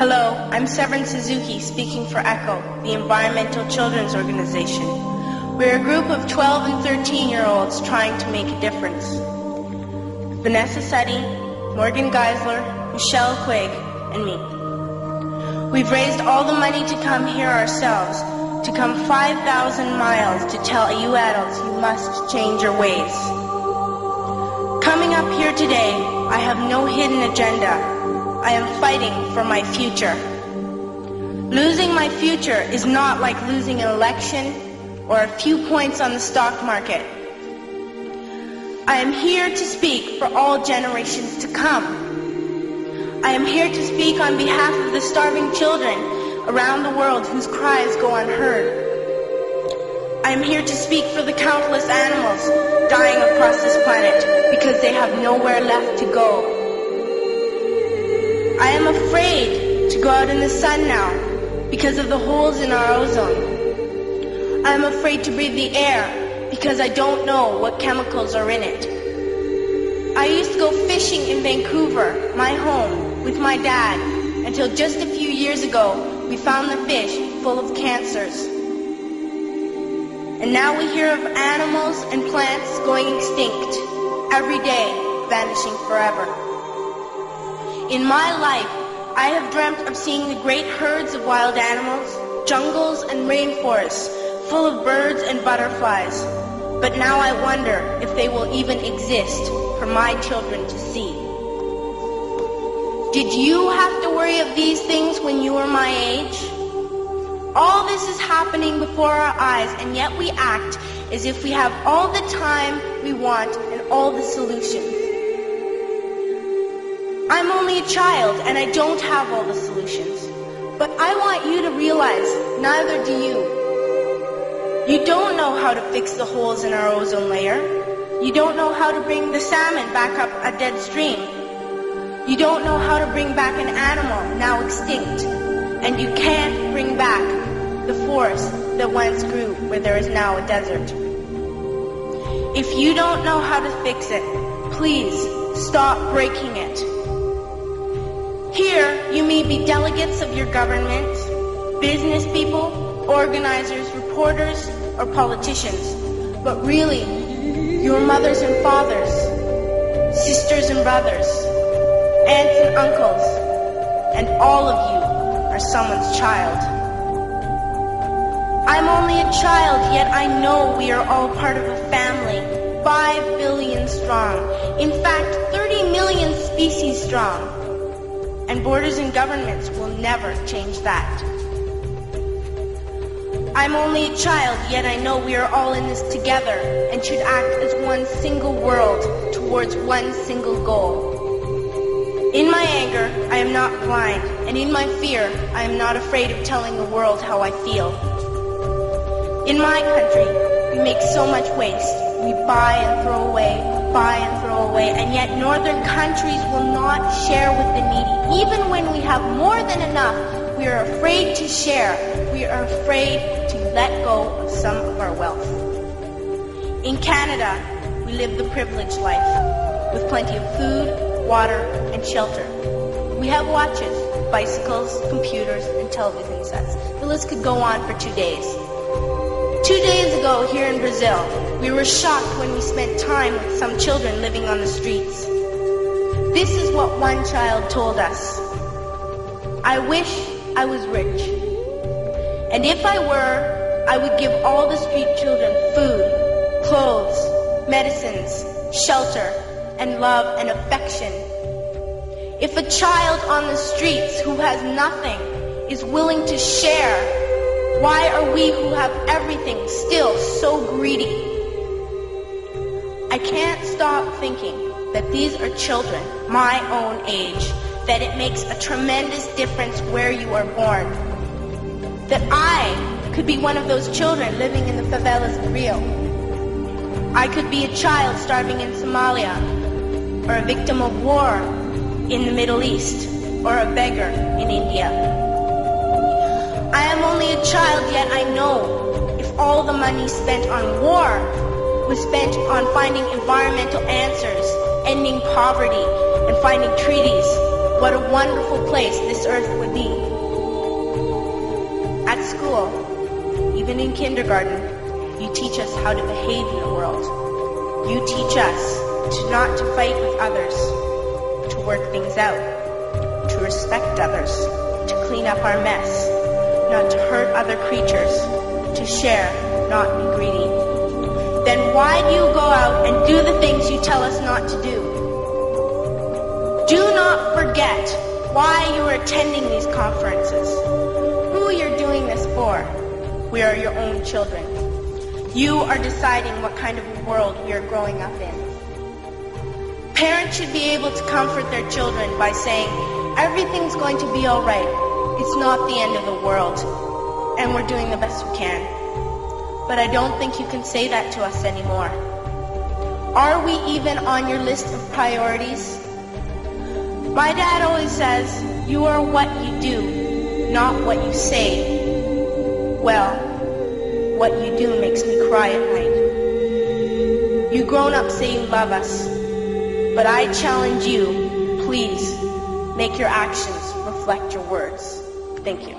Hello, I'm Severin Suzuki speaking for ECHO, the Environmental Children's Organization. We're a group of 12 and 13-year-olds trying to make a difference. Vanessa Seti, Morgan Geisler, Michelle Quigg, and me. We've raised all the money to come here ourselves, to come 5,000 miles to tell you adults you must change your ways. Coming up here today, I have no hidden agenda. I am fighting for my future. Losing my future is not like losing an election or a few points on the stock market. I am here to speak for all generations to come. I am here to speak on behalf of the starving children around the world whose cries go unheard. I am here to speak for the countless animals dying across this planet because they have nowhere left to go. I am afraid to go out in the sun now because of the holes in our ozone. I am afraid to breathe the air because I don't know what chemicals are in it. I used to go fishing in Vancouver, my home, with my dad, until just a few years ago we found the fish full of cancers. And now we hear of animals and plants going extinct, every day vanishing forever. In my life, I have dreamt of seeing the great herds of wild animals, jungles and rainforests full of birds and butterflies. But now I wonder if they will even exist for my children to see. Did you have to worry of these things when you were my age? All this is happening before our eyes, and yet we act as if we have all the time we want and all the solutions. I'm only a child, and I don't have all the solutions. But I want you to realize, neither do you. You don't know how to fix the holes in our ozone layer. You don't know how to bring the salmon back up a dead stream. You don't know how to bring back an animal now extinct. And you can't bring back the forest that once grew where there is now a desert. If you don't know how to fix it, please stop breaking it. Here, you may be delegates of your government, business people, organizers, reporters, or politicians, but really, your mothers and fathers, sisters and brothers, aunts and uncles, and all of you are someone's child. I'm only a child, yet I know we are all part of a family, 5 billion strong, in fact, 30 million species strong. And borders and governments will never change that. I'm only a child, yet I know we are all in this together and should act as one single world towards one single goal. In my anger, I am not blind, and in my fear, I am not afraid of telling the world how I feel. In my country, we make so much waste. We buy and throw away, and yet northern countries will not share with the needy. Even when we have more than enough, we are afraid to share. We are afraid to let go of some of our wealth. In Canada, we live the privileged life, with plenty of food, water, and shelter. We have watches, bicycles, computers, and television sets. The list could go on for 2 days. 2 days ago, here in Brazil, we were shocked when we spent time with some children living on the streets. This is what one child told us. I wish I was rich. And if I were, I would give all the street children food, clothes, medicines, shelter, and love and affection. If a child on the streets who has nothing is willing to share, why are we who have everything still so greedy? I can't stop thinking that these are children my own age, that it makes a tremendous difference where you are born. That I could be one of those children living in the favelas of Rio. I could be a child starving in Somalia, or a victim of war in the Middle East, or a beggar in India. I am only a child, yet I know if all the money spent on war was spent on finding environmental answers, ending poverty, and finding treaties, what a wonderful place this earth would be. At school, even in kindergarten, you teach us how to behave in the world. You teach us to not to fight with others, to work things out, to respect others, to clean up our mess, not to hurt other creatures, to share, not be greedy. Then why do you go out and do the things you tell us not to do? Do not forget why you are attending these conferences, who you're doing this for. We are your own children. You are deciding what kind of a world we are growing up in. Parents should be able to comfort their children by saying, everything's going to be all right. It's not the end of the world, and we're doing the best we can. But I don't think you can say that to us anymore. Are we even on your list of priorities? My dad always says, you are what you do, not what you say. Well, what you do makes me cry at night. You grown up say you love us, but I challenge you, please, make your actions reflect your words. Thank you.